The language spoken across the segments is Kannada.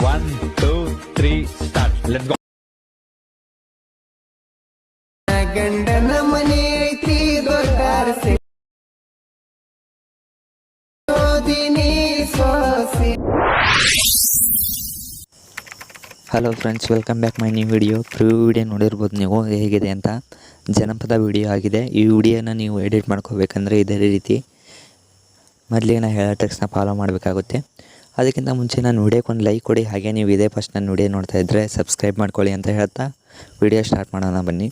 1, 2, 3, start. Let's go. ಗಂಡನ ಮನೆ ಐತಿ ದೊಡ್ಡಾರಸಿ ಸೋಸಿ. Hello friends, welcome back my new video. Video ನೋಡಿರ್ಬೋದು ನೀವು ಹೇಗಿದೆ ಅಂತ. ಜನಪದ ವಿಡಿಯೋ ಆಗಿದೆ. ಈ ವಿಡಿಯೋನ ನೀವು ಎಡಿಟ್ ಮಾಡ್ಕೋಬೇಕಂದ್ರೆ ಇದೇ ರೀತಿ ಮೊದಲಿಗೆ ನಾನು ಹೇಳೋ ಟೆಕ್ಸ್ಟ್ನ ಫಾಲೋ ಮಾಡಬೇಕಾಗುತ್ತೆ. ಅದಕ್ಕಿಂತ ಮುಂಚೆ ನಾನು ವಿಡಿಯೋಕ್ಕೆ ಒಂದು ಲೈಕ್ ಕೊಡಿ. ಹಾಗೆ ನೀವು ಇದೇ ಫಸ್ಟ್ ನನ್ನ ವಿಡಿಯೋ ನೋಡ್ತಾ ಇದ್ದರೆ ಸಬ್ಸ್ಕ್ರೈಬ್ ಮಾಡ್ಕೊಳ್ಳಿ ಅಂತ ಹೇಳ್ತಾ ವಿಡಿಯೋ ಸ್ಟಾರ್ಟ್ ಮಾಡೋಣ ಬನ್ನಿ.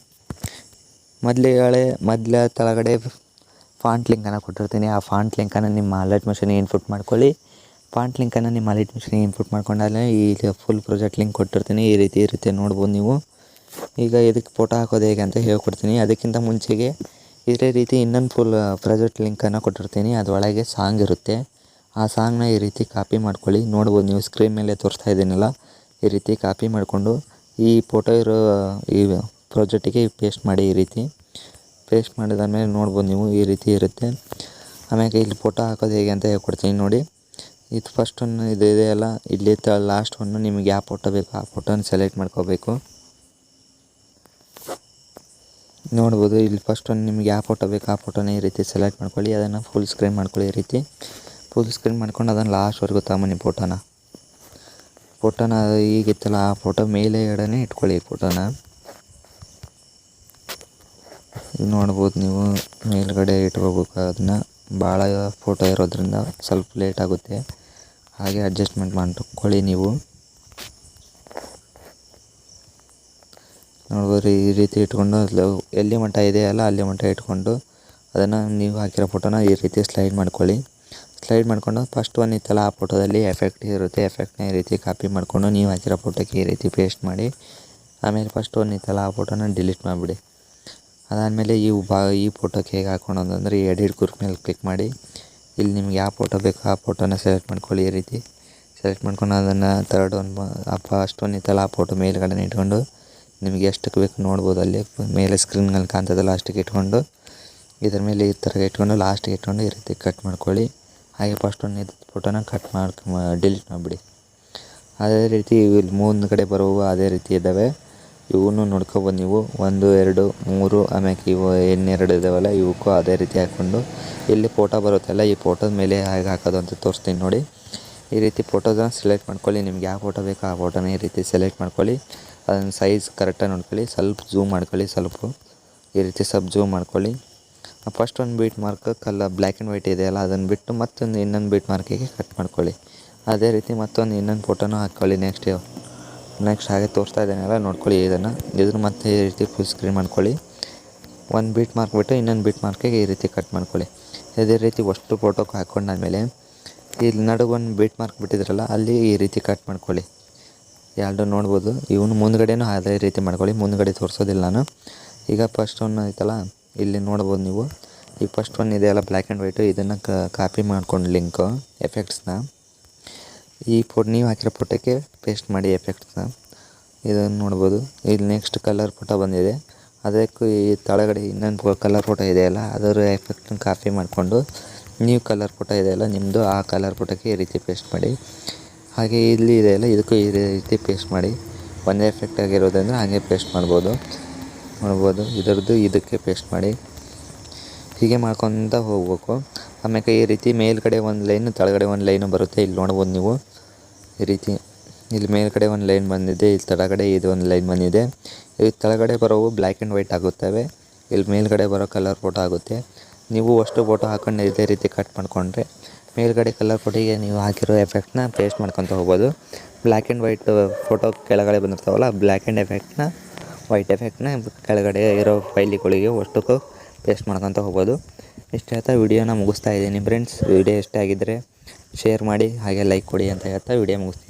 ಮೊದಲ ಕೆಳಗಡೆ ಫಾಂಟ್ ಲಿಂಕನ್ನು ಕೊಟ್ಟಿರ್ತೀನಿ. ಆ ಫಾಂಟ್ ಲಿಂಕನ್ನು ನಿಮ್ಮ ಅಲರ್ಟ್ ಮಿಷನ್ಗೆ ಇನ್ಪುಟ್ ಮಾಡ್ಕೊಳ್ಳಿ. ಫಾಂಟ್ ಲಿಂಕನ್ನು ನಿಮ್ಮ ಅಲರ್ಟ್ ಮಿಷನ್ಗೆ ಇನ್ಪುಟ್ ಮಾಡ್ಕೊಂಡಾಗಲೇ ಈಗ ಫುಲ್ ಪ್ರಾಜೆಕ್ಟ್ ಲಿಂಕ್ ಕೊಟ್ಟಿರ್ತೀನಿ. ಈ ರೀತಿ ಇರುತ್ತೆ ನೋಡ್ಬೋದು ನೀವು. ಈಗ ಇದಕ್ಕೆ ಫೋಟೋ ಹಾಕೋದು ಹೇಗೆ ಅಂತ ಹೇಳ್ಕೊಡ್ತೀನಿ. ಅದಕ್ಕಿಂತ ಮುಂಚೆಗೆ ಇದೇ ರೀತಿ ಇನ್ನೊಂದು ಫುಲ್ ಪ್ರಾಜೆಕ್ಟ್ ಲಿಂಕನ್ನು ಕೊಟ್ಟಿರ್ತೀನಿ. ಅದರೊಳಗೆ ಸಾಂಗ್ ಇರುತ್ತೆ. ಆ ಸಾಂಗ್ನ ಈ ರೀತಿ ಕಾಪಿ ಮಾಡ್ಕೊಳ್ಳಿ. ನೋಡ್ಬೋದು ನೀವು ಸ್ಕ್ರೀನ್ ಮೇಲೆ ತೋರಿಸ್ತಾ ಇದ್ದೀನಲ್ಲ, ಈ ರೀತಿ ಕಾಪಿ ಮಾಡಿಕೊಂಡು ಈ ಫೋಟೋ ಇರೋ ಈ ಪ್ರಾಜೆಕ್ಟಿಗೆ ಪೇಸ್ಟ್ ಮಾಡಿ. ಈ ರೀತಿ ಪೇಸ್ಟ್ ಮಾಡಿದಾದ್ಮೇಲೆ ನೋಡ್ಬೋದು ನೀವು ಈ ರೀತಿ ಇರುತ್ತೆ. ಆಮೇಲೆ ಇಲ್ಲಿ ಫೋಟೋ ಹಾಕೋದು ಹೇಗೆ ಅಂತ ಹೇಳ್ಕೊಡ್ತೀನಿ ನೋಡಿ. ಇದು ಫಸ್ಟ್ ಒಂದು ಇದು ಇದೆಯಲ್ಲ, ಇಲ್ಲಿ ಲಾಸ್ಟ್ ಒಂದು ನಿಮಗೆ ಯಾವ ಫೋಟೋ ಬೇಕು ಆ ಫೋಟೋನ ಸೆಲೆಕ್ಟ್ ಮಾಡ್ಕೋಬೇಕು. ನೋಡ್ಬೋದು ಇಲ್ಲಿ ಫಸ್ಟ್ ಒಂದು ನಿಮ್ಗೆ ಯಾವ ಫೋಟೋ ಬೇಕು ಆ ಫೋಟೋನ ಈ ರೀತಿ ಸೆಲೆಕ್ಟ್ ಮಾಡ್ಕೊಳ್ಳಿ. ಅದನ್ನು ಫುಲ್ ಸ್ಕ್ರೀನ್ ಮಾಡ್ಕೊಳ್ಳಿ. ಈ ರೀತಿ ಫುಲ್ ಸ್ಕ್ರೀನ್ ಮಾಡ್ಕೊಂಡು ಅದನ್ನು ಲಾಸ್ಟ್ವರೆಗೂ ತಗೊಂಬನ್ನಿ. ಫೋಟೋನ ಈಗಿತ್ತಲ್ಲ ಆ ಫೋಟೋ ಮೇಲೆ ಎಡನೇ ಇಟ್ಕೊಳ್ಳಿ. ಫೋಟೋನ ನೋಡ್ಬೋದು ನೀವು ಮೇಲ್ಗಡೆ ಇಟ್ಕೋಬೇಕು. ಅದನ್ನು ಭಾಳ ಫೋಟೋ ಇರೋದ್ರಿಂದ ಸ್ವಲ್ಪ ಲೇಟ್ ಆಗುತ್ತೆ. ಹಾಗೆ ಅಡ್ಜಸ್ಟ್ಮೆಂಟ್ ಮಾಡ್ಕೊಳ್ಳಿ ನೀವು. ನೋಡ್ಬೋದು ಈ ರೀತಿ ಇಟ್ಕೊಂಡು ಎಲ್ಲಿ ಮಟ್ಟ ಇದೆಯಲ್ಲ ಅಲ್ಲಿ ಮಟ್ಟ ಇಟ್ಕೊಂಡು ಅದನ್ನು ನೀವು ಹಾಕಿರೋ ಫೋಟೋನ ಈ ರೀತಿ ಸ್ಲೈಡ್ ಮಾಡ್ಕೊಳ್ಳಿ. ಸ್ಲೈಡ್ ಮಾಡ್ಕೊಂಡು ಫಸ್ಟ್ ಒನ್ ಇತ್ತಲ್ಲ ಆ ಫೋಟೋದಲ್ಲಿ ಎಫೆಕ್ಟ್ ಇರುತ್ತೆ. ಎಫೆಕ್ಟ್ನ ಈ ರೀತಿ ಕಾಪಿ ಮಾಡಿಕೊಂಡು ನೀವು ಹಾಕಿರೋ ಫೋಟೋಕ್ಕೆ ಈ ರೀತಿ ಪೇಸ್ಟ್ ಮಾಡಿ. ಆಮೇಲೆ ಫಸ್ಟ್ ಒನ್ ಇತ್ತಲ್ಲ ಆ ಫೋಟೋನ ಡಿಲೀಟ್ ಮಾಡಿಬಿಡಿ. ಅದಾದಮೇಲೆ ಈ ಫೋಟೋಕ್ಕೆ ಹೇಗೆ ಹಾಕೋಣೋದು ಅಂದರೆ ಈ ಎಡಿಟ್ ಗ್ರೂಪ್ ಮೇಲೆ ಕ್ಲಿಕ್ ಮಾಡಿ. ಇಲ್ಲಿ ನಿಮ್ಗೆ ಯಾವ ಫೋಟೋ ಬೇಕು ಆ ಫೋಟೋನ ಸೆಲೆಕ್ಟ್ ಮಾಡ್ಕೊಳ್ಳಿ. ಈ ರೀತಿ ಸೆಲೆಕ್ಟ್ ಮಾಡ್ಕೊಂಡು ಅದನ್ನು ಫಸ್ಟ್ ಒನ್ ಇತ್ತಲ್ಲ ಆ ಫೋಟೋ ಮೇಲ್ಗಡೆ ಇಟ್ಕೊಂಡು ನಿಮಗೆ ಎಷ್ಟಕ್ಕೆ ಬೇಕು ನೋಡ್ಬೋದು. ಅಲ್ಲಿ ಮೇಲೆ ಸ್ಕ್ರೀನ್ನಲ್ಲಿ ಕಾಣ್ತದಲ್ಲ ಅಷ್ಟಕ್ಕೆ ಇಟ್ಕೊಂಡು ಇದ್ರ ಮೇಲೆ ಈ ಥರ ಇಟ್ಕೊಂಡು ಲಾಸ್ಟಿಗೆ ಇಟ್ಕೊಂಡು ಈ ರೀತಿ ಕಟ್ ಮಾಡ್ಕೊಳ್ಳಿ. ಹಾಗೆ ಫಸ್ಟ್ ಒಂದು ಫೋಟೋನ ಕಟ್ ಡಿಲೀಟ್ ಮಾಡಿಬಿಡಿ. ಅದೇ ರೀತಿ ಇಲ್ಲಿ ಮುಂದ್ಗಡೆ ಬರುವ ಅದೇ ರೀತಿ ಇದ್ದಾವೆ. ಇವನು ನೋಡ್ಕೊಬೋದು ನೀವು. 1, 2, 3 ಆಮ್ಯಾಕೆ ಇವು ಇನ್ನೆರಡು ಇದ್ದಾವಲ್ಲ ಇವಕ್ಕೂ ಅದೇ ರೀತಿ ಹಾಕ್ಕೊಂಡು ಇಲ್ಲಿ ಫೋಟೋ ಬರುತ್ತಲ್ಲ ಈ ಫೋಟೋದ ಮೇಲೆ ಹೇಗೆ ಹಾಕೋದು ಅಂತ ತೋರಿಸ್ತೀನಿ ನೋಡಿ. ಈ ರೀತಿ ಫೋಟೋನ ಸೆಲೆಕ್ಟ್ ಮಾಡ್ಕೊಳ್ಳಿ. ನಿಮ್ಗೆ ಯಾವ ಫೋಟೋ ಬೇಕೋ ಆ ಫೋಟೋನ ಈ ರೀತಿ ಸೆಲೆಕ್ಟ್ ಮಾಡ್ಕೊಳ್ಳಿ. ಅದನ್ನು ಸೈಜ್ ಕರೆಕ್ಟಾಗಿ ನೋಡ್ಕೊಳ್ಳಿ. ಸ್ವಲ್ಪ ಝೂಮ್ ಮಾಡ್ಕೊಳ್ಳಿ. ಈ ರೀತಿ ಸ್ವಲ್ಪ ಝೂಮ್ ಮಾಡ್ಕೊಳ್ಳಿ. ಫಸ್ಟ್ ಒಂದು beet mark black and white ಇದೆಯಲ್ಲ ಅದನ್ನು ಬಿಟ್ಟು ಮತ್ತೊಂದು ಇನ್ನೊಂದು ಬೀಟ್ ಮಾರ್ಕಿಗೆ ಕಟ್ ಮಾಡ್ಕೊಳ್ಳಿ. ಅದೇ ರೀತಿ ಮತ್ತೊಂದು ಇನ್ನೊಂದು ಫೋಟೋನೂ ಹಾಕ್ಕೊಳ್ಳಿ. ನೆಕ್ಸ್ಟ್ ಹಾಗೆ ತೋರಿಸ್ತಾ ಇದ್ದೇನೆಲ್ಲ ನೋಡ್ಕೊಳ್ಳಿ. ಇದನ್ನು ಮತ್ತೆ ಈ ರೀತಿ ಫುಲ್ ಸ್ಕ್ರೀನ್ ಮಾಡ್ಕೊಳ್ಳಿ. ಒಂದು ಬೀಟ್ ಮಾರ್ಕ್ ಬಿಟ್ಟು ಇನ್ನೊಂದು ಬೀಟ್ ಮಾರ್ಕಿಗೆ ಈ ರೀತಿ ಕಟ್ ಮಾಡ್ಕೊಳ್ಳಿ. ಇದೇ ರೀತಿ ಅಷ್ಟು ಫೋಟೋಕ್ಕೆ ಹಾಕ್ಕೊಂಡಾದ್ಮೇಲೆ ಇಲ್ಲಿ ನಡುಗೊಂದು ಬೀಟ್ ಮಾರ್ಕ್ ಬಿಟ್ಟಿದ್ರಲ್ಲ ಅಲ್ಲಿ ಈ ರೀತಿ ಕಟ್ ಮಾಡ್ಕೊಳ್ಳಿ. ಎರಡು ನೋಡ್ಬೋದು. ಇವನು ಮುಂದ್ಗಡೆನೂ ಅದೇ ರೀತಿ ಮಾಡ್ಕೊಳ್ಳಿ. ಮುಂದ್ಗಡೆ ತೋರಿಸೋದಿಲ್ಲ ನಾನು. ಈಗ ಫಸ್ಟ್ ಒನ್ ಐತಲ್ಲ ಇಲ್ಲಿ ನೋಡ್ಬೋದು ನೀವು. ಈ ಫಸ್ಟ್ ಒನ್ ಇದೆಯಲ್ಲ ಬ್ಲ್ಯಾಕ್ ಆ್ಯಂಡ್ ವೈಟು ಇದನ್ನು ಕಾಪಿ ಮಾಡ್ಕೊಂಡು ಲಿಂಕು ಎಫೆಕ್ಟ್ಸ್ನ ಈ ನೀವು ಹಾಕಿರೋ ಫೋಟೋಕ್ಕೆ ಪೇಸ್ಟ್ ಮಾಡಿ ಎಫೆಕ್ಟ್ಸ್ನ. ಇದನ್ನು ನೋಡ್ಬೋದು. ಇಲ್ಲಿ ನೆಕ್ಸ್ಟ್ ಕಲರ್ ಫೋಟೋ ಬಂದಿದೆ. ಅದಕ್ಕೂ ಈ ಕೆಳಗಡೆ ಇನ್ನೊಂದು ಕಲರ್ ಫೋಟೋ ಇದೆಯಲ್ಲ ಅದರ ಎಫೆಕ್ಟ್ನ ಕಾಪಿ ಮಾಡಿಕೊಂಡು ನೀವು ಕಲರ್ ಫೋಟೋ ಇದೆಯಲ್ಲ ನಿಮ್ಮದು ಆ ಕಲರ್ ಫೋಟೋಕ್ಕೆ ಈ ರೀತಿ ಪೇಸ್ಟ್ ಮಾಡಿ. ಹಾಗೆ ಇಲ್ಲಿ ಇದೆಯಲ್ಲ ಇದಕ್ಕೂ ಈ ರೀತಿ ಪೇಸ್ಟ್ ಮಾಡಿ. ಒಂದೇ ಎಫೆಕ್ಟ್ ಆಗಿರೋದ್ರಿಂದ ಹಾಗೆ ಪೇಸ್ಟ್ ಮಾಡ್ಬೋದು. ನೋಡ್ಬೋದು ಇದರದ್ದು ಇದಕ್ಕೆ ಪೇಸ್ಟ್ ಮಾಡಿ. ಹೀಗೆ ಮಾಡ್ಕೊತ ಹೋಗ್ಬೇಕು. ಆಮೇಲೆ ಈ ರೀತಿ ಮೇಲ್ಗಡೆ ಒಂದು ಲೈನು ಕೆಳಗಡೆ ಒಂದು ಲೈನು ಬರುತ್ತೆ. ಇಲ್ಲಿ ನೋಡ್ಬೋದು ನೀವು ಈ ರೀತಿ. ಇಲ್ಲಿ ಮೇಲ್ಗಡೆ ಒಂದು ಲೈನ್ ಬಂದಿದೆ. ಇಲ್ಲಿ ಕೆಳಗಡೆ ಇದು ಒಂದು ಲೈನ್ ಬಂದಿದೆ. ಈ ಕೆಳಗಡೆ ಬರೋವು ಬ್ಲ್ಯಾಕ್ ಆ್ಯಂಡ್ ವೈಟ್ ಆಗುತ್ತವೆ. ಇಲ್ಲಿ ಮೇಲ್ಗಡೆ ಬರೋ ಕಲರ್ ಫೋಟೋ ಆಗುತ್ತೆ. ನೀವು ಅಷ್ಟು ಫೋಟೋ ಹಾಕೊಂಡು ಇದೇ ರೀತಿ ಕಟ್ ಮಾಡಿಕೊಂಡ್ರೆ ಮೇಲ್ಗಡೆ ಕಲರ್ ಫೋಟೋಗೆ ನೀವು ಹಾಕಿರೋ ಎಫೆಕ್ಟ್ನ ಪೇಸ್ಟ್ ಮಾಡ್ಕೊತ ಹೋಗ್ಬೋದು. ಬ್ಲ್ಯಾಕ್ ಆ್ಯಂಡ್ ವೈಟ್ ಫೋಟೋ ಕೆಳಗಡೆ ಬಂದಿರ್ತಾವಲ್ಲ ಬ್ಲ್ಯಾಕ್ ಆ್ಯಂಡ್ ಎಫೆಕ್ಟ್ನ ವೈಟ್ ಎಫೆಕ್ಟ್ನ ಕೆಳಗಡೆ ಇರೋ ಫೈಲಿಗಳಿಗೆ ಅಷ್ಟಕ್ಕೂ ಪೇಸ್ಟ್ ಮಾಡ್ಕೊತ ಹೋಗ್ಬೋದು. ಇಷ್ಟು ಹೇಳ್ತಾ ವಿಡಿಯೋನ ಮುಗಿಸ್ತಾ ಇದ್ದೀನಿ ಫ್ರೆಂಡ್ಸ್. ವಿಡಿಯೋ ಇಷ್ಟ ಆಗಿದ್ದರೆ ಶೇರ್ ಮಾಡಿ ಹಾಗೆ ಲೈಕ್ ಕೊಡಿ ಅಂತ ಹೇಳ್ತಾ ವಿಡಿಯೋ ಮುಗಿಸ್ತೀನಿ.